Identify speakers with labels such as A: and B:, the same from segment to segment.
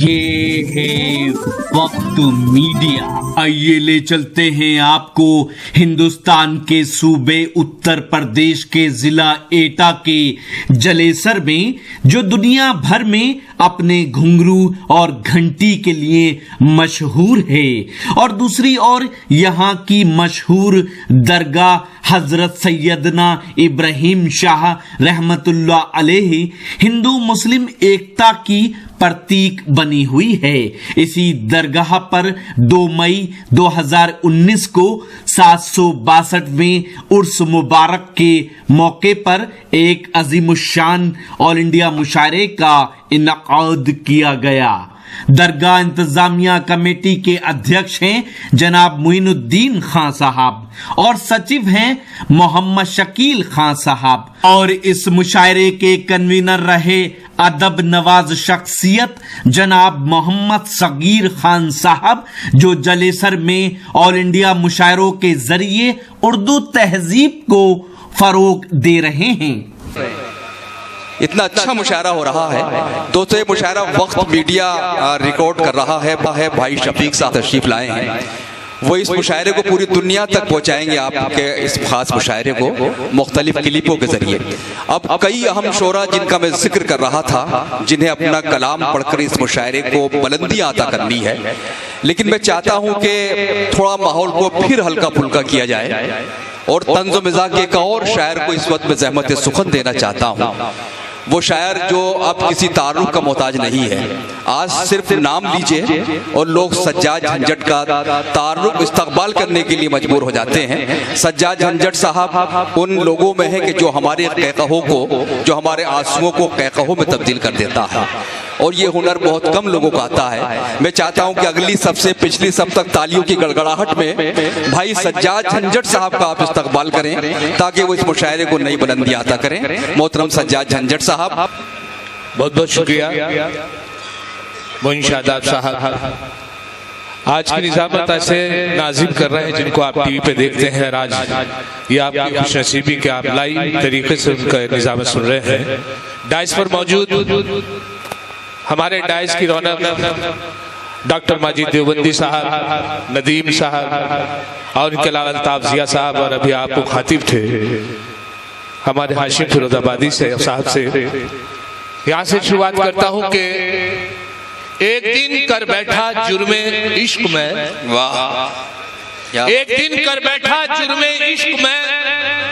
A: ये है वक्त मीडिया। आइए ले चलते हैं आपको हिंदुस्तान के सूबे उत्तर प्रदेश के जिला एटा के जलेसर में, जो दुनिया भर में अपने घुंघरू और घंटी के लिए मशहूर है, और दूसरी ओर यहाँ की मशहूर दरगाह हजरत सैयदना इब्राहिम शाह रहमतुल्लाह अलैहि हिंदू मुस्लिम एकता की प्रतीक बनी हुई है। इसी दरगाह पर 2 मई 2019 को 762वें उर्स मुबारक के मौके पर एक अजीमुशान ऑल इंडिया मुशायरे का इनकाद किया गया। दरगाह इंतजामिया कमेटी के अध्यक्ष हैं जनाब मुइनुद्दीन खान साहब और सचिव हैं मोहम्मद शकील खान साहब, और इस मुशायरे के कन्वीनर रहे अदब नवाज शख्सियत जनाब मोहम्मद सगीर खान साहब, जो जलेसर में ऑल इंडिया मुशायरों के जरिए उर्दू तहजीब को फरोग दे रहे हैं।
B: इतना अच्छा मुशायरा हो रहा है दोस्तों। ये मुशायरा वक्त मीडिया रिकॉर्ड कर रहा है। भाई शफीक साहब तशरीफ लाए हैं, वो इस मुशायरे को पूरी दुनिया तक पहुंचाएंगे, आपके इस खास मुशायरे को मुख्तलिफ क्लिपों के जरिए। अब कई अहम शोरा जिनका मैं जिक्र कर रहा था, जिन्हें अपना कलाम पढ़कर इस मुशायरे को बुलंदी अता करनी है, लेकिन मैं चाहता हूं कि थोड़ा माहौल को फिर हल्का फुल्का किया जाए और तंज़ो मिजाज के एक और शायर को इस वक्त में ज़हमत सुखन देना चाहता हूं। वो शायर जो अब किसी तारुफ का मोहताज नहीं है। आज सिर्फ नाम लीजिए और लोग सज्जाद झंझट का तारुफ इस्तकबाल करने के लिए मजबूर हो जाते हैं। सज्जाद झंझट साहब उन लोगों में है कि जो हमारे कहकहों को, जो हमारे आंसुओं को कहकहों में तब्दील कर देता है, और ये हुनर बहुत कम लोगों को आता है। मैं चाहता हूं कि अगली सबसे पिछली सब तक तालियों की गड़गड़ाहट में भाई सज्जाद झंझट साहब का आप इस्तकबाल करें, ताकि वो इस मुशायरे को नई बुलंदी अता करें। मोहतरम सज्जाद झंझट साहब,
C: बहुत बहुत शुक्रिया। मोइन शादाब साहब आज की निजामत ऐसे नाजिम कर रहे हैं जिनको आप टीवी पे देखते हैं। आज ये आपकी खुशनसीबी कि आप लाइव तरीके से उनका निजामत सुन रहे हैं। डाइस पर मौजूद हमारे डाइस की रौनक डॉक्टर माजिद देवबंदी साहब, नदीम साहब और इनके अलावा अल्ताफ जिया साहब, और अभी आपको खातिब थे हमारे हाशिम फिरोजाबादी से साहब से। यहाँ से शुरुआत करता हूँ कि एक दिन कर बैठा जुर्मे इश्क में,
B: वाह,
C: एक दिन कर बैठा जुर्मे इश्क में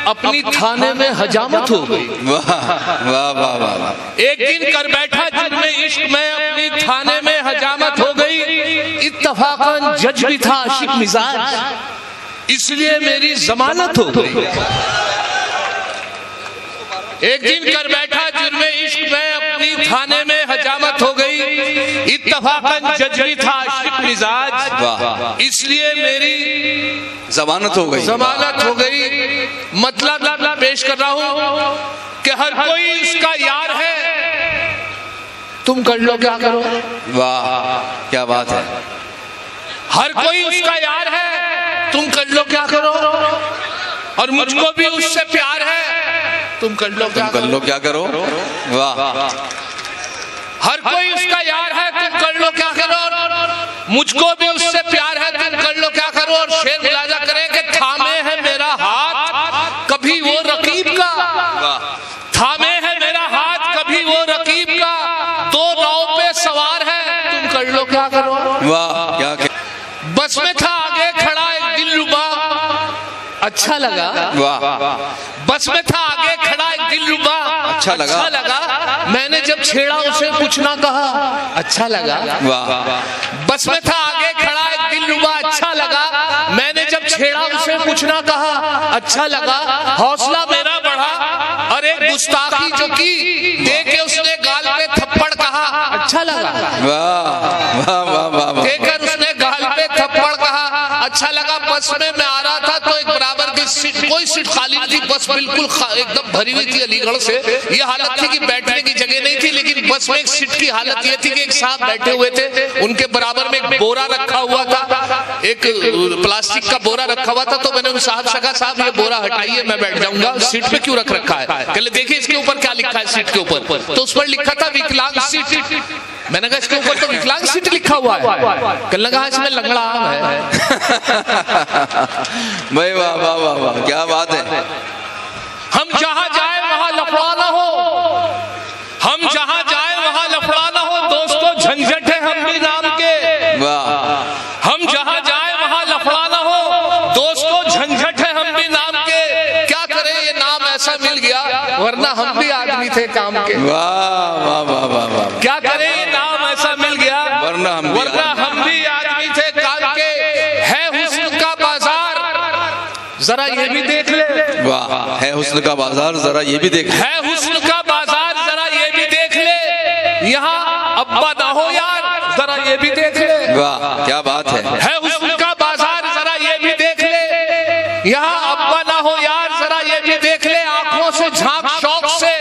C: अपनी थाने में हजामत हो गई।
B: वाह वाह वाह वाह।
C: एक दिन कर बैठा जुर्मे इश्क में अपनी थाने में हजामत हो गई। इत्तफाकन जज भी था आशिक मिजाज, इसलिए मेरी जमानत हो गई। एक दिन कर बैठा जुर्मे इश्क में अपनी थाने में हजामत हो गई। इत्तफाकन जज भी था आशिक मिजाज, इसलिए मेरी
B: जमानत हो गई।
C: जमानत हो गई। मतलब पेश कर रहा हूं कि हर कोई उसका यार है, तुम कर लो क्या करो।
B: वाह, क्या बात है।
C: हर कोई उसका यार है, तुम कर लो क्या करो, और मुझको भी उससे प्यार है, तुम कर लो
B: क्या करो। वाह,
C: हर कोई उसका यार है, तुम कर लो क्या करो, मुझको भी उससे प्यार है, तुम कर लो क्या करो। और शेर मुलाजा करें कि थामे है मेरा हाथ कभी वो रकीब का, थामे है मेरा हाथ कभी वो रकीब का, 2 नाव पे सवार है, तुम कर लो क्या करो।
B: वाह, क्या
C: बस में था आगे खड़ा एक दिलरुबा, अच्छा लगा।
B: वाह,
C: बस में था आगे खड़ा एक दिलरुबा,
B: अच्छा लगा।
C: मैंने जब छेड़ा उसे कुछ ना कहा, अच्छा लगा।
B: वाह,
C: बस में था आगे खड़ा एक दिलरुबा, अच्छा लगा। मैंने जब छेड़ा उसे कुछ ना कहा, अच्छा लगा। हौसला मेरा बढ़ा, अरे गुस्ताखी जो की देके उसने गाल पे थप्पड़ कहा, अच्छा लगा।
B: वाह वाह वाह,
C: देकर उसने गाल पे थप्पड़ कहा, अच्छा लगा। बस में मैं आ रहा था तो एक बराबर की सीट
D: कोई सीट खाली नहीं थी, बस बिल्कुल एकदम भरी हुई थी अलीगढ़ से। ये हालत थी कि बैठने की जगह नहीं थी, लेकिन बस में एक सीट की हालत ये थी कि एक साहब बैठे हुए थे, उनके बराबर में एक बोरा रखा हुआ था, एक प्लास्टिक का बोरा रखा हुआ था। तो मैंने उन साहब से कहा, साहब ये बोरा हटाइए, मैं बैठ जाऊंगा, सीट पे क्यों रख रखा है? कहले देखिए इसके ऊपर क्या लिखा है सीट के ऊपर। तो उस पर लिखा था विकलांग सीट। मैंने कहा इसके ऊपर तो विकलांग सीट लिखा हुआ है। कहने लगा इसमें लंगड़ा आम है।
B: भाई वाह वाह वाह वाह, क्या बात है।
D: हम जहां जाए वहां लफड़ा ना हो, हम जहां जाए वहां लफड़ा ना हो, दोस्तों झंझट है हम भी नाम के।
B: वाह।
D: हम जहां जाए वहां लफड़ा ना हो, दोस्तों झंझट है हम भी नाम के। क्या करें ये नाम ऐसा मिल गया, वरना हम भी आदमी थे काम के।
B: वाह वाह वाह वाह वाह।
D: क्या करें ये नाम ऐसा मिल गया,
B: वरना हम
D: भी आदमी थे काम के। है हुस्न का बाजार, जरा ये भी देख ले।
B: वाह। है हुस्न का बाजार, जरा ये भी देख ले।
D: है हुस्न का बाजार, जरा ये भी देख ले। यहाँ अब्बा ना हो यार, जरा ये भी देख ले।
B: वाह क्या बात है।
D: है हुस्न का बाजार, जरा ये भी देख ले। यहाँ अब्बा ना हो यार, जरा ये भी देख ले। आंखों से झांक शौक से,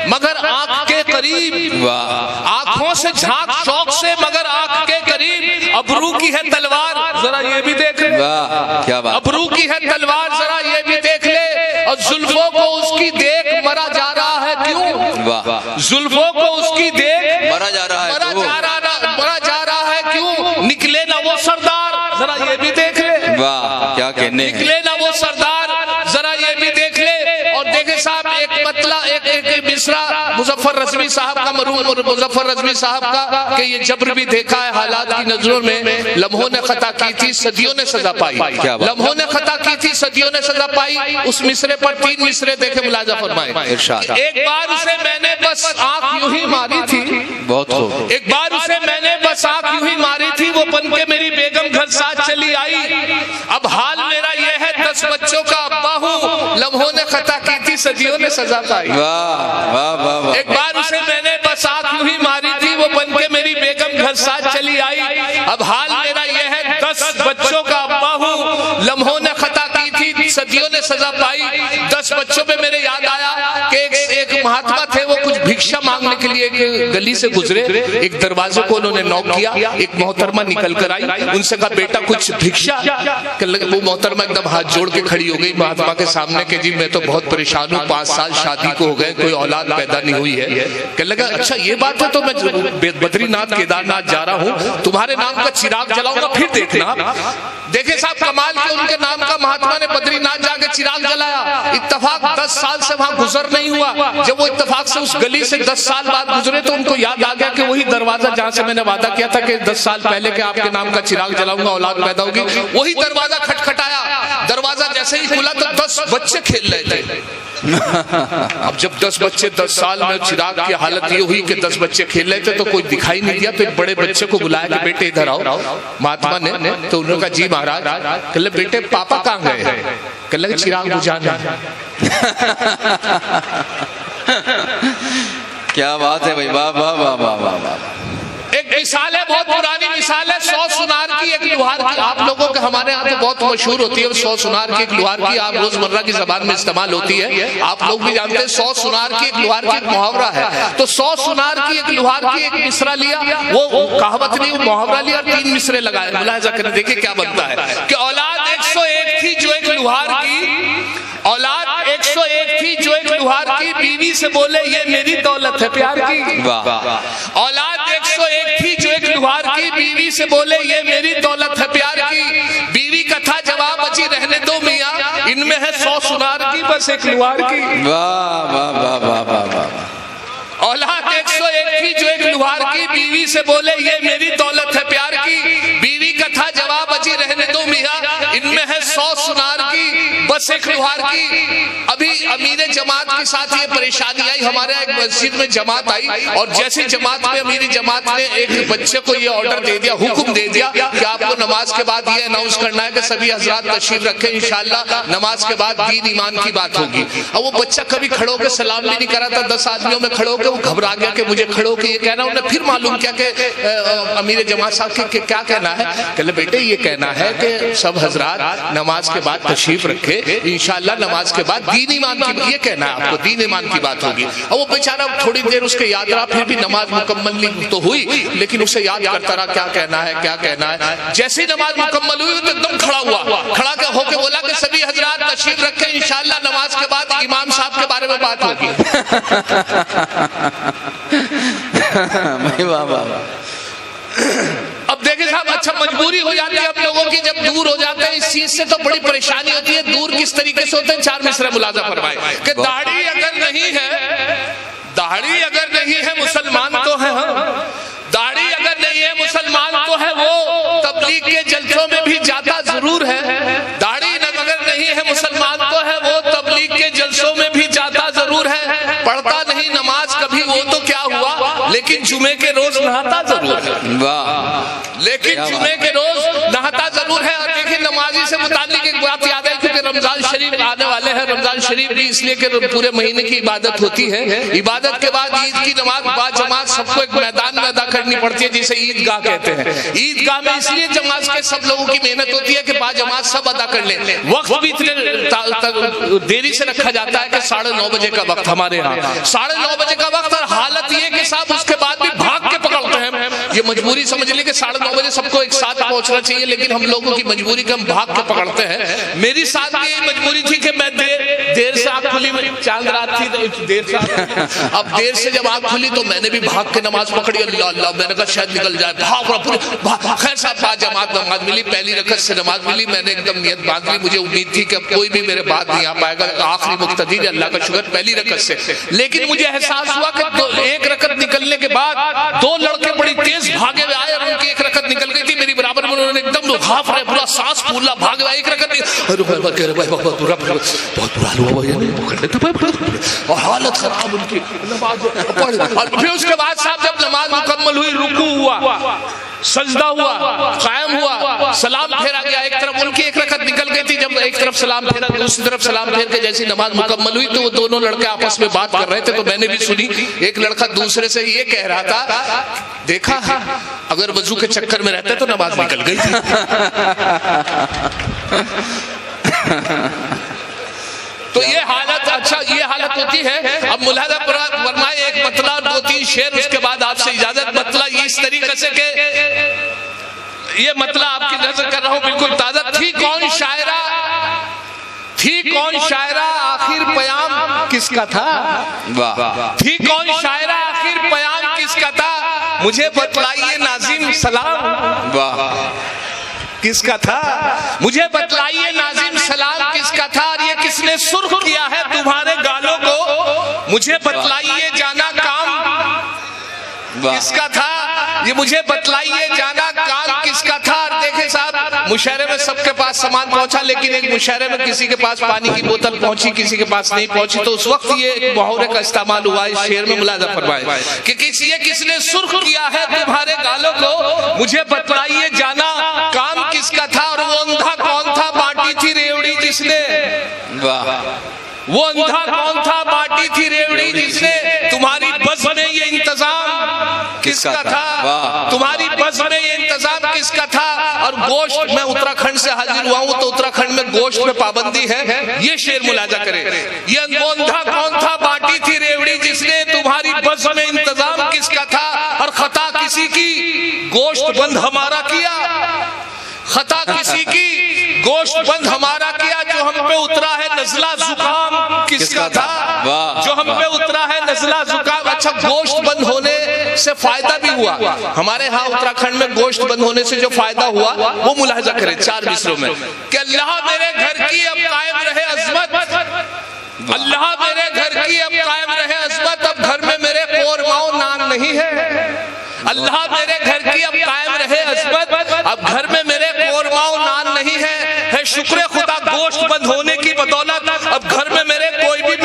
D: मगर आंख के करीब।
B: वाह।
D: आंखों से झांक शौक से, मगर आंख के करीब। अबरू की है तलवार, जरा ये भी देख ले।
B: वाह क्या बात।
D: अबरू की है तलवार, जरा ये भी देख ले। और जुल्फों को उसकी देख मरा जा रहा है क्यों?
B: वाह।
D: जुल्फों को उसकी देख
B: मरा जा रहा है,
D: मरा जा रहा है क्यों? निकले ना वो सरदार, जरा ये भी देख ले।
B: वाह क्या कहने।
D: निकले ना वो सरदार, जरा ये भी देख ले। और देखे साहब एक मतला एक मिसरा मुजफ्फर रजवी साहब का, मरहूम मुजफ्फर रजवी साहब का, कि ये जब्र भी देखा है हालात की नजरों में। लम्हों ने खता की थी, सदियों ने सजा पाई। लम्हों ने खता की थी, सदियों ने सजा पाई। उस मिसरे पर 3 मिसरे देखे मुलाजा फरमाए। एक बार उसे मैंने बस आंख यूं ही मारी थी,
B: बहुत खूब।
D: एक बार उसे मैंने बस आंख यूं ही मारी थी, वो बन के मेरी बेगम घर साथ चली आई। अब हाल मेरा ये है, 10 बच्चों का अब्बा हूँ। लम्हों ने खता की थी, सदियों ने सजा पाई।
B: वाह वाह वाह वाह।
D: एक बार उसे मैंने बस आंख यूं ही मारी थी, वो बन के मेरी बेगम घर साथ चली आई। अब हाल मेरा ये है, 10 बच्चों का अब्बा हूँ। लम्हों ने खता की थी, सदियों ने सजा पाई। 10 बच्चों पे मेरे याद आया कि एक महात्मा थे, वो कुछ भिक्षा मांगने के लिए एक गली से गुजरे। एक दरवाजे को उन्होंने नॉक किया, एक मोहतरमा निकल कर आई। उनसे कहा बेटा कुछ भिक्षा। वो मोहतरमा एकदम हाथ जोड़ के खड़ी हो गई महात्मा के सामने कि जी मैं तो बहुत परेशान हूँ, 5 साल शादी को हो गए, कोई औलाद पैदा नहीं हुई है। कहने लगा अच्छा ये बात है, तो मैं बद्रीनाथ केदारनाथ जा रहा हूँ, तुम्हारे नाम का चिराग जलाऊंगा, फिर देखना। देखे साहब कमाल के, उनके नाम का महात्मा ने बद्रीनाथ जाके चिराग जलाया। इत्तेफाक 10 साल से वहां गुजर नहीं हुआ। जब वो इत्तेफाक से उस गली से 10 साल बाद गुजरे, तो उनको याद आ गया कि वही दरवाजा जहां से मैंने वादा किया था कि 10 साल पहले के आपके नाम का चिराग जलाऊंगा, औलाद पैदा होगी। वही दरवाजा खटखटाया। दरवाजा जैसे ही खुला तो 10 बच्चे खेल रहे थे। अब जब 10 बच्चे 10 साल में, चिराग की हालत ये हुई कि 10 बच्चे खेल रहे थे, तो कोई दिखाई नहीं दिया। तो एक बड़े बच्चे को बुलाया कि बेटे इधर आओ। महात्मा ने तो उन्होंने कहा जी महाराज। कहले बेटे पापा कहाँ गए? कहने लगे चिराग बुझाने।
B: क्या बात है भाई, वाह वाह वाह वाह वाह वाह।
D: एक मिसाल है, बहुत पुरानी मिसाल है, 100 सुनार की एक लुहार की। आप लोगों के हमारे यहाँ तो बहुत मशहूर होती है 100 सुनार की एक लुहार की, आप रोजमर्रा की जबान में इस्तेमाल होती है। आप लोग भी जानते हैं 100 सुनार की एक लुहार की एक मुहावरा है। तो 100 सुनार की एक लुहार की एक मिसरा लिया, वो कहावत नहीं, वो मुहावरा लिया, 3 मिसरे लगाए। मुलाहिजा करें, देखिए क्या बनता है कि औलाद 101 थी जो एक लुहार की, औलाद 101 थी जो एक लुहार की, बीवी से बोले ये मेरी दौलत है प्यार की।
B: वाह।
D: औलाद 101 थी जो एक लुहार की, बीवी से बोले ये मेरी दौलत है प्यार की। बीवी का था जवाब बची रहने दो मियाँ, इनमें है 100 सुनार की बस एक लुहार की।
B: वाह वाह वाह वाह वाह वाह।
D: औलाद 101 थी जो एक लुहार की, बीवी से बोले ये मेरी दौलत है प्यार की। बीवी का था जवाब बची रहने दो मियाँ, इनमें है 100 सुनार की बस एक लुहार की। अमीर जमात के साथ ये परेशानी आई। हमारे एक मस्जिद में जमात आई और जैसे जमात में अमीर जमात ने एक बच्चे को ये ऑर्डर दे दिया, हुक्म दे दिया कि आपको नमाज के बाद ये अनाउंस करना है कि सभी हजरात तशरीफ रखें, इंशाअल्लाह नमाज के बाद दीन ईमान की बात होगी। अब वो बच्चा कभी खड़ो के सलाम भी नहीं करा था, 10 आदमियों में खड़ो के वो घबरा गया कि मुझे खड़ो के ये कहना। उन्हें फिर मालूम क्या कि अमीर जमात साहब के क्या कहना है। कहले बेटे ये कहना है कि सब हजरात नमाज के बाद तशरीफ रखे, इंशाअल्लाह नमाज के बाद दीन ईमान की, ये कहना है आपको, दीन ईमान की बात होगी। और वो बेचारा थोड़ी देर उसके याद रहा, फिर भी नमाज मुकम्मल तो हुई, लेकिन उसे याद करता रहा क्या कहना है, क्या कहना है। जैसे ही नमाज मुकम्मल हुई तो एकदम खड़ा हुआ, खड़ा होकर बोला कि सभी हजरात तशरीफ रखे, इंशाअल्लाह नमाज के बाद इमाम साहब के बारे में बात होगी। अब देखे साहब, अच्छा मजबूरी हो जाती है अब लोगों की, जब दूर हो जाते हैं इस चीज से तो बड़ी परेशानी होती है। दूर किस तरीके से होते हैं, 4 मिसरे मुलाजा फरमाए कि दाढ़ी अगर नहीं है, दाढ़ी अगर नहीं है मुसलमान तो है, दाढ़ी अगर नहीं है मुसलमान तो है, वो तबलीग के जलसों में भी जाता जरूर है। दाढ़ी अगर नहीं है मुसलमान तो है, वो तबलीग के जलसों में भी जाता जरूर है। पढ़ता नहीं नमाज कभी वो तो क्या हुआ, लेकिन जुमे के रोज नहाता जरूर है। वाह, लेकिन जुमे के रोज नहाता जरूर है। और देखिए नमाजी से मुताल्लिक एक बात याद है, क्योंकि रमजान शरीफ आने वाले हैं। रमजान शरीफ भी इसलिए कि पूरे महीने की इबादत होती है। इबादत के बाद ईद की नमाज बाद जमात सबको एक मैदान में अदा करनी पड़ती है, जिसे ईदगाह कहते हैं। ईदगाह में इसलिए जमात के सब लोगों की मेहनत होती है कि बाद जमात सब अदा कर ले। वक्त भी इतने देरी से रखा जाता है कि 9:30 बजे का वक्त हमारे यहाँ 9:30 बजे का वक्त। और हालत ये कि साहब उसके बाद भी भाग के पकड़ते हैं। ये मजबूरी समझ ली कि 9:30 बजे सबको एक साथ पहुंचना चाहिए, लेकिन हम लोगों की मजबूरी के हम भाग के पकड़ते हैं। मेरी साथ भी यही मजबूरी थी कि मैं देर से आँख खुली, चांद रात थी तो देर से अब देर से जब आँख खुली तो मैंने भी भाग के नमाज पकड़ी। अल्लाह अल्लाह, मैंने कहा शायद निकल जाए, भाग। खैर साहब बाद जमात नमाज मिली, पहली रकत से नमाज मिली। मैंने एकदम नियत बांध ली, मुझे उम्मीद थी कि अब कोई भी मेरे बाद नहीं आ पाएगा, आखिरी मुक्तदी अल्लाह का शुक्र पहली रकत से। लेकिन मुझे एहसास हुआ कि एक रकत निकलने के बाद 2 लड़के बड़ी तेज भागे हुए आए और उनकी एक रकत निकल गई थी मेरी बराबर में। उन्होंने एकदम हाफ रहे, पूरा सांस फूला, भागे हुआ, एक रकत बहुत बुरा और हालत खराब उनकी। और फिर उसके बाद साहब जब नमाज मुकम्मल हुई, रुकू हुआ, सजदा हुआ, कायम हुआ, सलाम फेरा गया। एक तरफ उनकी एक रकत निकल गई थी, जब एक तरफ सलाम फेरा दूसरी तरफ सलाम फेर के जैसी नमाज मुकम्मल हुई तो वो दोनों लड़के आपस में बात कर रहे थे, तो मैंने भी सुनी। एक लड़का दूसरे से ये कह रहा था, देखा अगर वजू के चक्कर में रहते तो नमाज निकल गई थी। तो ये हालत, अच्छा ये हालत होती है। अब मुलाजा फरमाए एक मतला 2-3 शेर, उसके बाद आपसे इजाजत। मतला इस तरीके से के ये मतला आपकी नजर कर रहा हूं बिल्कुल ताजा। थी कौन शायरा, थी कौन शायरा, आखिर पयाम किसका था। वाह, थी कौन शायरा, आखिर पयाम किसका था, मुझे बतलाइए नाजिम सलाम। वाह, किसका था, मुझे बतलाइए नाजिम सलाम किसका था। और ये किसने सुर्ख किया है तुम्हारे गालों को, मुझे बतलाइए जाना काम किसका था, ये मुझे बतलाइए जाना काम किसका था। और देखे साहब मुशायरे में सबके पास सामान पहुंचा, लेकिन एक मुशायरे में किसी के पास पानी की बोतल पहुंची, किसी के पास नहीं पहुंची। तो उस वक्त ये मुहावरे का इस्तेमाल हुआ इस शेर में, मुलाजा फरमाए कि किसने सुर्ख किया है तुम्हारे गालों को, मुझे बतलाइए जाना काम किसका था। और वो अंधा कौन था, बांटी थी रेवड़ी जिसने। वाह, वो अंधा कौन था, बांटी थी रेवड़ी जिसने, तुम्हारी बस में ये इंतजाम किसका था, तुम्हारी बस में ये इंतजाम किसका था। और गोश्त, मैं उत्तराखंड से हाजिर हुआ हूं तो उत्तराखंड में गोश्त में पाबंदी है। ये शेर मुलाजा करे, ये अंधा कौन था, बांटी थी रेवड़ी जिसने, तुम्हारी बस में इंतजाम किसका था। और खता किसी की गोश्त बंद हमारा किया, खता किसी की गोश्त बंद हमारा किया, जो हम पे उतरा है नजला जुकाम किसका था, जो हम पे उतरा है नजला जुकाम। अच्छा, गोश्त बंद होने से फायदा भी हुआ हमारे यहाँ उत्तराखंड में। गोश्त बंद होने से जो फायदा हुआ वो मुलाजा करें 4 मिसरों में कि अल्लाह मेरे घर की अब कायम रहे अजमत, अल्लाह मेरे घर की अब कायम रहे अजमत, अब घर में मेरे कोरमाओ नान नहीं है। अल्लाह मेरे घर की अब कायम रहे अजमत, अब घर में मेरे कोरमाओ नान नहीं है। शुक्र खुदा गोश्त बंद होने की बदौलत अब घर में मेरे कोई भी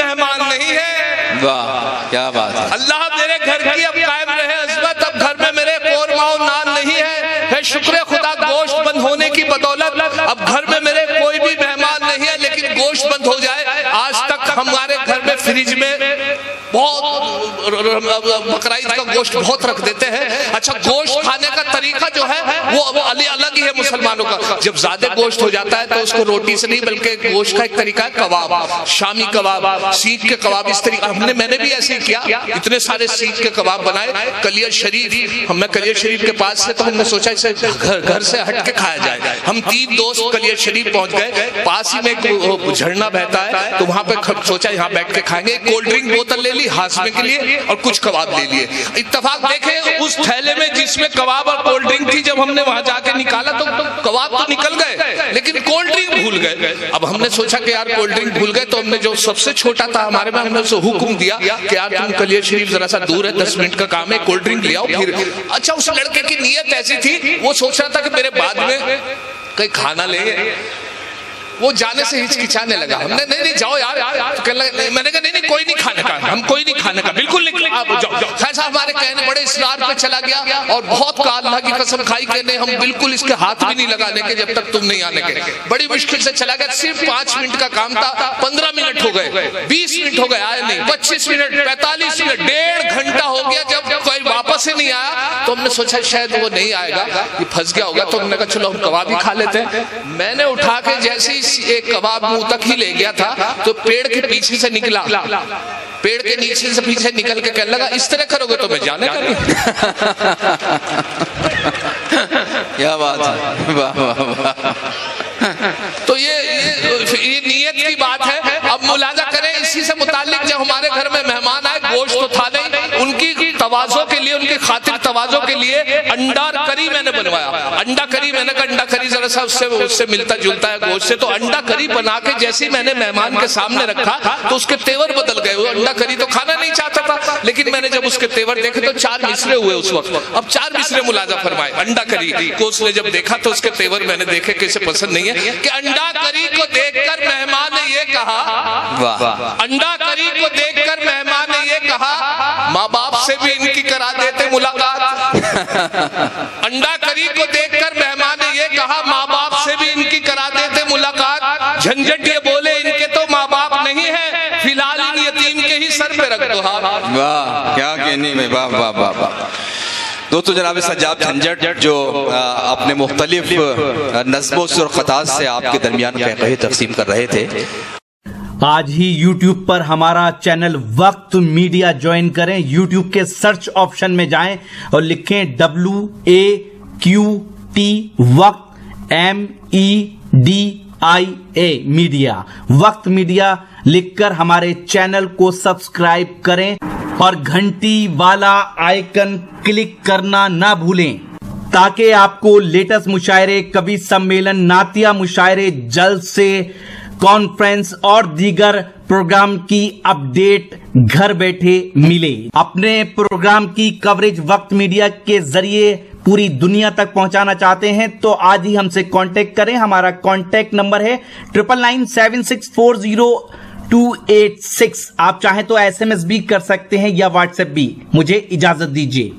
B: क्या बात है।
D: अल्लाह मेरे घर की अब कायम रहे अज़मत। अब घर में मेरे कोरमा और नान नहीं है शुक्र खुदा गोश्त बंद होने की बदौलत। अब घर में मेरे कोई भी मेहमान नहीं है, लेकिन गोश्त बंद हो जाए। आज तक हमारे घर में फ्रिज में बहुत बकरीद का गोश्त बहुत रख देते हैं। अच्छा, गोश्त खाने का तरीका जो है वो अलग ही है मुसलमानों का। जब ज्यादा गोश्त हो जाता है तो उसको रोटी से नहीं बल्कि गोश्त का एक तरीका है कबाब, शामी कबाब, सीख के कबाब। इस तरीके मैंने भी ऐसे ही किया, इतने सारे सीख के कबाब बनाए। कलियर शरीफ, मैं कलियर शरीफ के पास से तो हमने सोचा इसे घर से हट के खाया जाए। हम 3 दोस्त कलियर शरीफ पहुंच गए। पास ही में एक झरना बहता है तो वहां पे सोचा यहाँ बैठ के खाएंगे। कोल्ड ड्रिंक बोतल ले ली हासमे के लिए और कुछ कबाब ले लिए। इत्तेफाक देखे उस थैले में जिसमें कबाब और कोल्ड ड्रिंक थी, जब हमने वहां जाके निकाला तो कबाब तो निकल गए लेकिन कोल्ड ड्रिंक भूल गए। अब हमने सोचा कि यार कोल्ड ड्रिंक भूल गए, तो हमने जो सबसे छोटा था हमारे में, हमने उसे हुक्म दिया कि यार तुम कलियर शरीफ जरा सा दूर है, 10 मिनट का काम है, कोल्ड ड्रिंक ले आओ फिर। अच्छा, उस लड़के की नीयत ऐसी थी, वो सोच रहा था कि मेरे बाद में कहीं खाना ले। वो जाने से हिचकिचाने लगा। हमने नहीं जाओ यार, मैंने कहा नहीं कोई नहीं खाने का, हम कोई नहीं खाने का, बिल्कुल नहीं, आप जाओ। ऐसा हमारे कहने बड़े इसरार पे चला गया और बहुत का अल्लाह की कसम खाई कहने हम बिल्कुल इसके हाथ भी नहीं लगाने के जब तक तुम नहीं आने के। बड़ी मुश्किल से चला गया। सिर्फ 5 मिनट का काम था, 15 मिनट हो गए, 20 मिनट हो गए, आए नहीं, 25 मिनट, 45 मिनट, 1.5 घंटा हो गया। जब कोई वापस ही नहीं आया तो हमने सोचा शायद वो नहीं आएगा, ये फंस गया होगा। तो हमने कहा चलो हम कबाब ही खा लेते हैं। मैंने उठा के जैसे ही एक कबाब मुंह तक ही ले गया था तो पेड़ के पीछे से निकला, पेड़ के नीचे से पीछे निकल के कहने लगा इस तरह करोगे तो मैं जाने का नहीं।
B: क्या बात है, वाह वाह वाह।
D: तो ये नीयत की बात है। अब मुलाजा करें इसी से मुताल्लिक, जब हमारे घर में मेहमान आए, गोश्त तो था नहीं, उनकी तवाज़ो के लिए, उनकी खातिर तवाज़ो के लिए अंडा करी मैंने बनवाया। अंडा करी, मैंने कहा अंडा करी जरा सा उससे मिलता जुलता है गोश्त से, तो अंडा करी बना के जैसे ही मैंने मेहमान के सामने रखा तो उसके तेवर बदल गए। वो अंडा करी तो खाना नहीं चाहता था, लेकिन मैंने जब उसके तेवर देखे तो 4 मिसरे हुए उस वक्त। अब 4 मिसरे मुलाजा फरमाए अंडा करी को। उसने जब देखा तो उसके तेवर मैंने देखे कि इसे पसंद नहीं है कि अंडा करी को देखकर मेहमान ने ये कहा, अंडा करी को देखकर मेहमान ने ये कहा माँ बाप से भी इनकी करा देते मुलाकात। अंडा करी को देखकर मेहमान ने ये कहा माँ बाप से भी इनकी करा देते मुलाकात। झंझट ये बोले इनके तो माँ बाप नहीं है, फिलहाल इन यतीम के ही सर पे रख दो हाथ।
B: वाह, क्या कहने में, वाह वाह वाह वाह। दोस्तों, जनाब सज्जाद झंझट जो अपने मुख्तलिफ नज़्मों से और ख़तात से आपके दरमियान फ़क़ह तक़सीम कर रहे थे।
A: आज ही YouTube पर हमारा चैनल वक्त मीडिया ज्वाइन करें। YouTube के सर्च ऑप्शन में जाएं और लिखें WAQT वक्त MEDIA मीडिया। वक्त मीडिया लिखकर हमारे चैनल को सब्सक्राइब करें और घंटी वाला आइकन क्लिक करना ना भूलें ताकि आपको लेटेस्ट मुशायरे, कवि सम्मेलन, नातिया मुशायरे, जलसे, कॉन्फ्रेंस और दीगर प्रोग्राम की अपडेट घर बैठे मिले। अपने प्रोग्राम की कवरेज वक्त मीडिया के जरिए पूरी दुनिया तक पहुंचाना चाहते हैं तो आज ही हमसे कांटेक्ट करें। हमारा कांटेक्ट नंबर है 9997640286। आप चाहें तो SMS भी कर सकते हैं या WhatsApp भी। मुझे इजाजत दीजिए।